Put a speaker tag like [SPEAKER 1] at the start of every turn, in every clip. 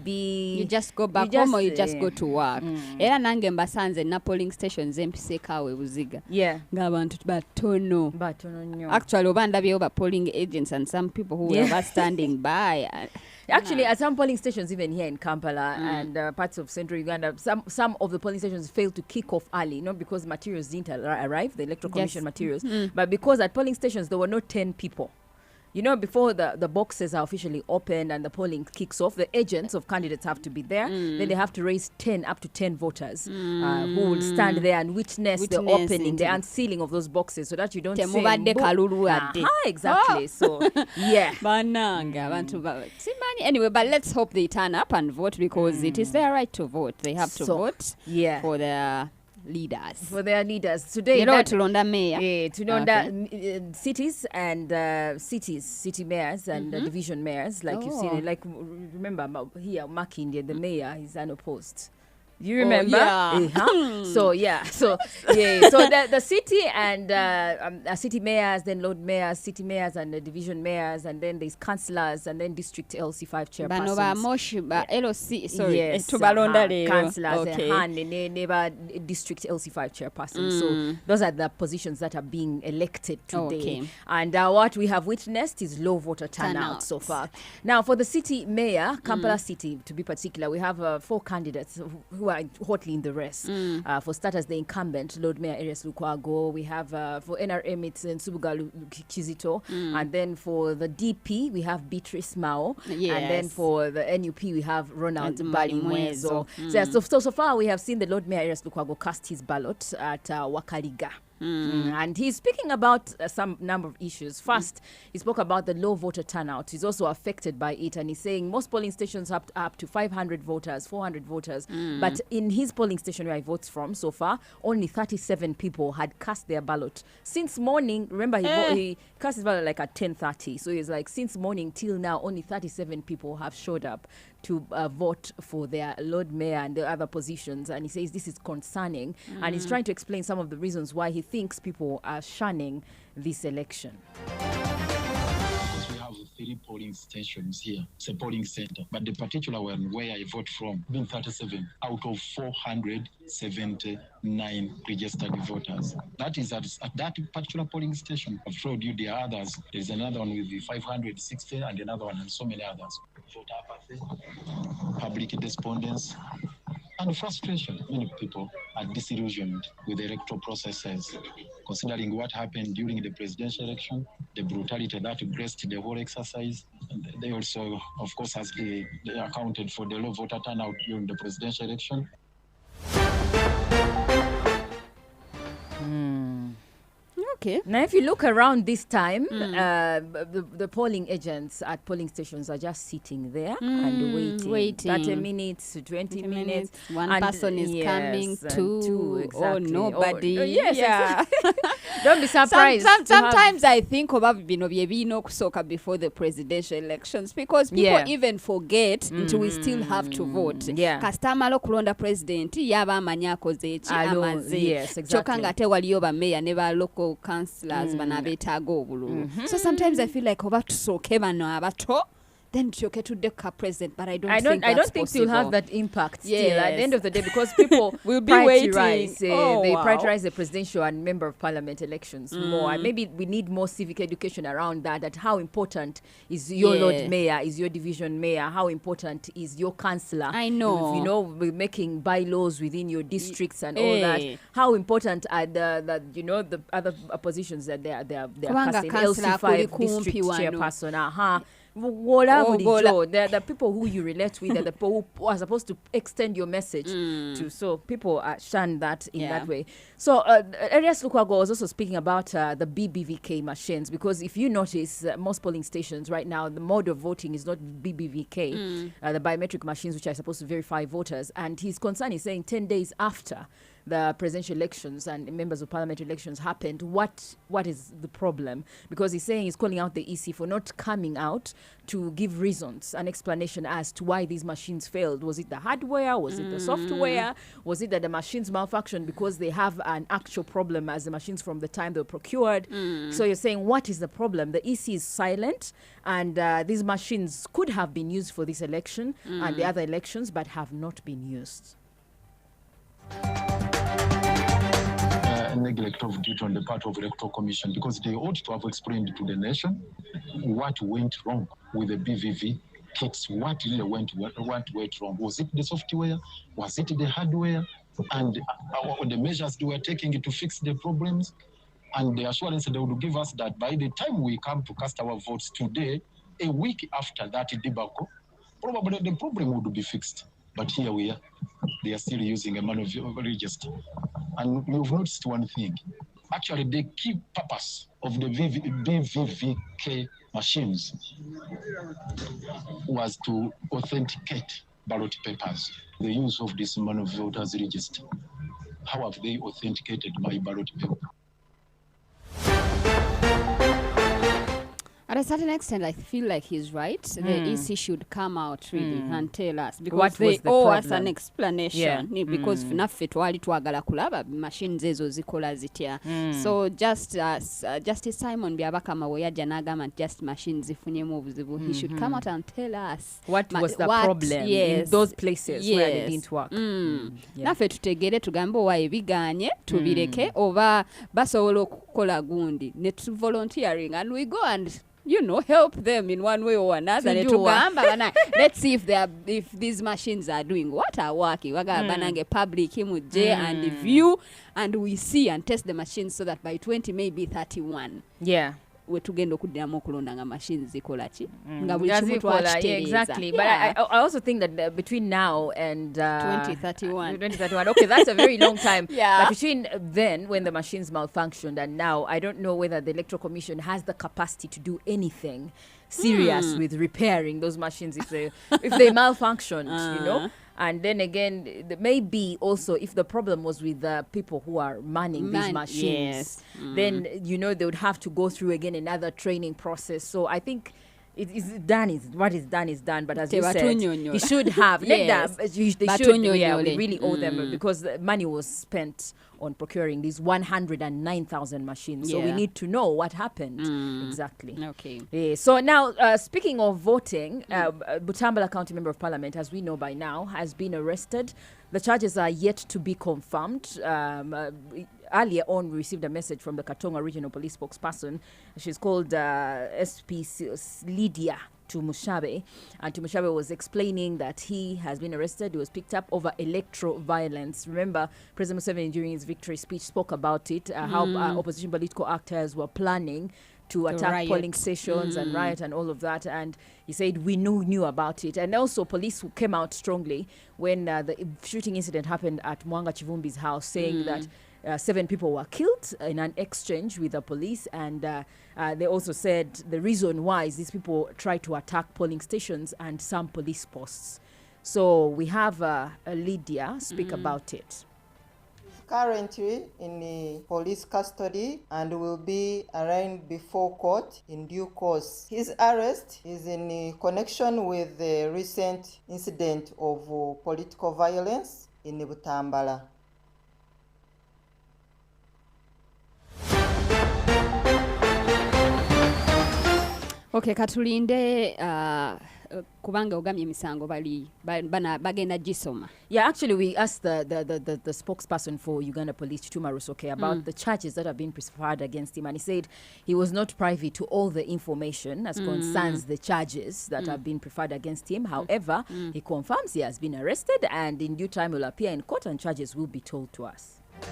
[SPEAKER 1] be...
[SPEAKER 2] You just go back home or you just go to work. Era nange mbasanze na polling stations empisekawe buziga.
[SPEAKER 1] Yeah.
[SPEAKER 2] Ng'abantu batono.
[SPEAKER 1] Batono.
[SPEAKER 2] Actually, oba ndabye oba polling agents and some people who were standing by.
[SPEAKER 1] Actually, at some polling stations, even here in Kampala and parts of central Uganda, some of the polling stations failed to kick off early, not because materials didn't arrive, the electoral commission materials, but because at polling stations there were not 10 people. You know, before the boxes are officially opened and the polling kicks off, the agents of candidates have to be there. Then they have to raise up to 10 voters who will stand there and witness the opening, the unsealing of those boxes, so that you don't say... exactly. So, yeah.
[SPEAKER 2] Anyway, but let's hope they turn up and vote, because it is their right to vote. They have to vote for their... leaders.
[SPEAKER 1] For their leaders. Today,
[SPEAKER 2] tulonda mayor.
[SPEAKER 1] Tulonda cities and city mayors and division mayors, like you've seen. Like, remember here, Makindye, the mayor, is unopposed. You remember? So the city and city mayors, then Lord mayors, city mayors and division mayors, and then there's councillors, and then district LC5 chairpersons. Councillors, and district LC5 chairpersons. So those are the positions that are being elected today. And what we have witnessed is low voter turnout so far. Now, for the city mayor, Kampala City to be particular, we have 4 candidates who are hotly in the race. For starters, the incumbent, Lord Mayor Arias Lukwago. We have for NRM, it's Nsubuga Kizito. And then for the DP, we have Beatrice Mao. And then for the NUP, we have Ronald Balimwezo. So far, we have seen the Lord Mayor Arias Lukwago cast his ballot at Wakaliga. And he's speaking about some number of issues. First, he spoke about the low voter turnout. He's also affected by it, and he's saying most polling stations have up to 500 voters, 400 voters. But in his polling station where he votes from so far, only 37 people had cast their ballot. Since morning, remember he cast his ballot like at 10:30. So he's like, since morning till now, only 37 people have showed up to vote for their Lord Mayor and the other positions. And he says this is concerning. And he's trying to explain some of the reasons why he thinks people are shunning this election.
[SPEAKER 3] We have 3 polling stations here. It's a polling center. But the particular one where I vote from, being 37 out of 479 registered voters. That is at that particular polling station. I've told you there are others. There's another one with the 560 and another one and so many others. Voter apathy, public despondence, and frustration. Many people are disillusioned with the electoral processes, considering what happened during the presidential election, the brutality that graced the whole exercise. And they also, of course, they accounted for the low voter turnout during the presidential election.
[SPEAKER 2] Okay.
[SPEAKER 1] Now, if you look around this time, the polling agents at polling stations are just sitting there and waiting. 30 minutes to 20 minutes.
[SPEAKER 2] One person is coming, two,
[SPEAKER 1] exactly.
[SPEAKER 2] or nobody.
[SPEAKER 1] Yes, exactly. Don't be surprised.
[SPEAKER 2] Sometimes I think about kusoka before the presidential elections, because people even forget until we still have to vote. Kastamalo kulonda president yaba amanyako zechi amaze.
[SPEAKER 1] Yes, exactly.
[SPEAKER 2] Chokangate waliyo ba mayor neba local councillors banabetago obululu. So sometimes I feel like oba tusoke bano abato, then choke to the president, but I don't think
[SPEAKER 1] you'll have that impact still at the end of the day, because people
[SPEAKER 2] will be waiting.
[SPEAKER 1] They prioritize the presidential and member of parliament elections more. And maybe we need more civic education around that how important is your Lord Mayor, is your division mayor, how important is your councillor.
[SPEAKER 2] I know.
[SPEAKER 1] We're making bylaws within your districts and all that. How important are the other positions that they are casting. LC5 district chairperson. The people who you relate with are the people who are supposed to extend your message to. So people shun that in that way. So Arias Lukwago was also speaking about the BBVK machines, because if you notice, most polling stations right now, the mode of voting is not BBVK, the biometric machines which are supposed to verify voters. And his concern is saying 10 days after the presidential elections and members of parliament elections happened, what is the problem? Because he's calling out the EC for not coming out to give reasons, an explanation as to why these machines failed. Was it the hardware? Was it the software? Was it that the machines malfunctioned because they have an actual problem as the machines from the time they were procured? So you're saying, what is the problem? The EC is silent, and these machines could have been used for this election and the other elections, but have not been used.
[SPEAKER 3] Neglect of duty on the part of the Electoral Commission, because they ought to have explained to the nation what went wrong with the BVV kits, what really went wrong. Was it the software? Was it the hardware? And the measures they were taking to fix the problems? And the assurance they would give us that by the time we come to cast our votes today, a week after that debacle, probably the problem would be fixed. But here we are. They are still using a manual register. And we've noticed one thing. Actually, the key purpose of the BVVK machines was to authenticate ballot papers. The use of this manual voters register. How have they authenticated my ballot paper?
[SPEAKER 2] At a certain extent, I feel like he's right. The EC should come out really and tell us, because they owe us an explanation. Because naffe twali twagala kulaba machines ezo zikola zitya. So Justice Simon Byabakama we yajja n'agamba nti just machines zifunyemu obuzibu. He should come out and tell us
[SPEAKER 1] what was the problem in those places where it didn't work.
[SPEAKER 2] Naffe tutegere tugambe owa ebiganye tubireke oba basobola okukola gundi ne tu volunteering, and we go and help them in one way or another. Let's see if these machines are doing what are working. Banange public himuje and view, and we see and test the machines so that by 20 maybe 31. We tugenda okuddamu okulonda nga machines zikola ki nga buli kimu
[SPEAKER 1] exactly. But I also think that between now and
[SPEAKER 2] 2031,
[SPEAKER 1] okay, that's a very long time. But between then, when the machines malfunctioned, and now, I don't know whether the Electoral Commission has the capacity to do anything serious with repairing those machines if they malfunctioned, And then again, maybe also if the problem was with the people who are manning these machines, then, they would have to go through again another training process. So I think what is done is done. But as you said, he should have. We really owe them, because the money was spent on procuring these 109,000 machines. So we need to know what happened exactly.
[SPEAKER 2] Okay.
[SPEAKER 1] So now, speaking of voting, Butambala County Member of Parliament, as we know by now, has been arrested. The charges are yet to be confirmed. Earlier on, we received a message from the Katonga Regional Police spokesperson. She's called SP Lydia Tumushabe, and Tumushabe was explaining that he has been arrested. He was picked up over electoral violence. Remember, President Museveni during his victory speech spoke about it, how opposition political actors were planning to attack polling stations and riot and all of that, and he said we knew about it. And also police who came out strongly when the shooting incident happened at Mwanga Chivumbi's house, saying that 7 people were killed in an exchange with the police, and they also said the reason why is these people tried to attack polling stations and some police posts. So we have Lydia speak about it.
[SPEAKER 4] Currently in police custody and will be arraigned before court in due course. His arrest is in connection with the recent incident of political violence in Butambala.
[SPEAKER 2] Okay, katulinde kubanga ogamye misango bagenda gisoma.
[SPEAKER 1] Yeah, actually we asked the spokesperson for Uganda Police, Chituma Rusoke, about the charges that have been preferred against him, and he said he was not privy to all the information as concerns the charges that have been preferred against him. However, he confirms he has been arrested, and in due time will appear in court and charges will be told to us.
[SPEAKER 5] In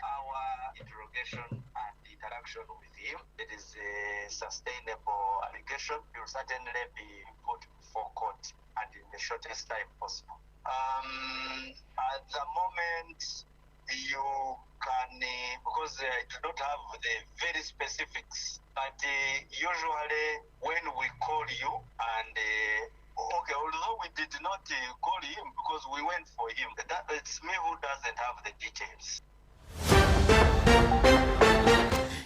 [SPEAKER 5] our interrogation and interaction with him, it is a sustainable allegation. He will certainly be put before court and in the shortest time possible. At the moment, you can, because I do not have the very specifics, but usually when we call you and, although we did did not call him because we went for him. It's me who doesn't have the details.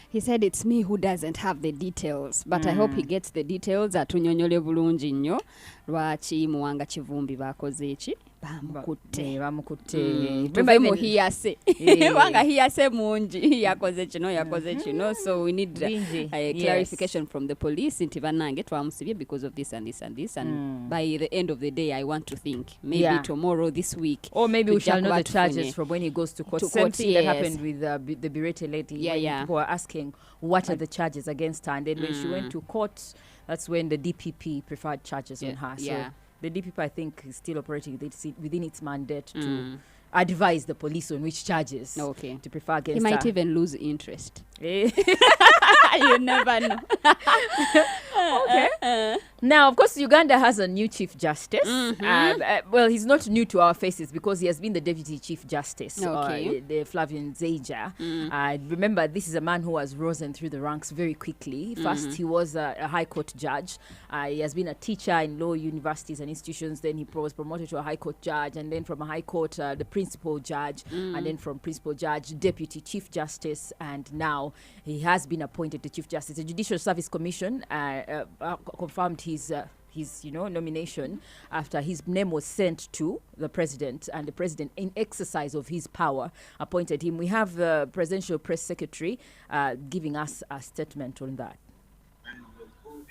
[SPEAKER 2] He said it's me who doesn't have the details, but I hope he gets the details. Atunyonyole bulungi nnyo lwaki Muwanga Kivumbi bakoze eki bamukutte. Remember hiyase wanga hiyase mungi yakoze kino, so we need a clarification from the police nti banange twamusibye because of this and this and this, and by the end of the day I want to think maybe tomorrow, this week,
[SPEAKER 1] or maybe we shall know the charges from when he goes to court. Same thing that happened with the berated lady. People were asking what are the charges against her, and then when she went to court, that's when the DPP preferred charges on her. So the DPP, I think, is still operating within its mandate to advise the police on which charges to prefer against her.
[SPEAKER 2] He might even lose interest. You never know.
[SPEAKER 1] Now, of course, Uganda has a new Chief Justice. Well, he's not new to our faces because he has been the Deputy Chief Justice, the Flavian Zeija. Remember, this is a man who has risen through the ranks very quickly. First, he was a High Court judge. He has been a teacher in law universities and institutions. Then he was promoted to a High Court judge. And then from a High Court, the Principal Judge. And then from Principal Judge, Deputy Chief Justice. And now he has been appointed to Chief Justice. The Judicial Service Commission confirmed his nomination after his name was sent to the president, and the president, in exercise of his power, appointed him. We have the presidential press secretary giving us a statement on that.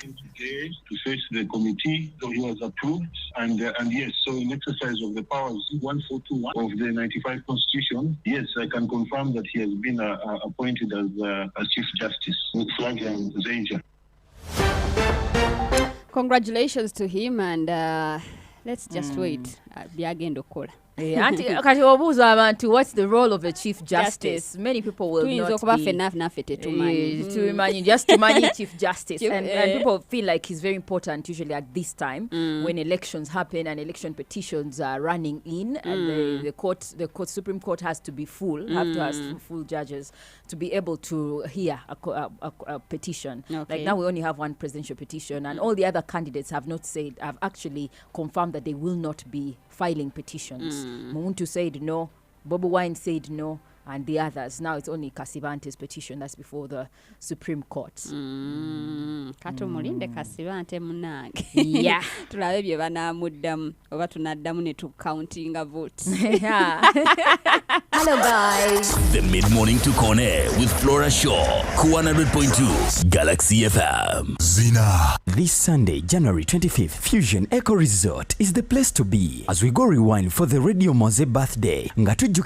[SPEAKER 3] Today to face the committee, so he was approved, and yes, so in exercise of the powers 1421 of the 95 Constitution, yes, I can confirm that he has been appointed as Chief Justice with Flavian Zeija.
[SPEAKER 2] Congratulations to him, and let's just wait. Byagenda okukola.
[SPEAKER 1] What's the role of a Chief Justice? Many people will not be just to manage Chief Justice, and people feel like he's very important usually at this time when elections happen and election petitions are running in, and the Supreme Court has to be full, have to have full judges to be able to hear a petition. Like now we only have one presidential petition, and all the other candidates have actually confirmed that they will not be filing petitions. Muntu said no, Bobi Wine said no, and the others. Now it's only Kasibante's petition that's before the Supreme Court.
[SPEAKER 2] Kato mulinde Kasibante munange.
[SPEAKER 1] Yeah.
[SPEAKER 2] Tulabe bye banamuddamu oba tunaddamu ne tu counting votes.
[SPEAKER 1] Hello guys.
[SPEAKER 6] The Mid-Morning to Corner with Flora Shaw, 100.2 Galaxy FM. Zina.
[SPEAKER 7] This Sunday, January 25th, Fusion Eco Resort is the place to be as we go rewind for the Radio Mose birthday. Nga tujjukira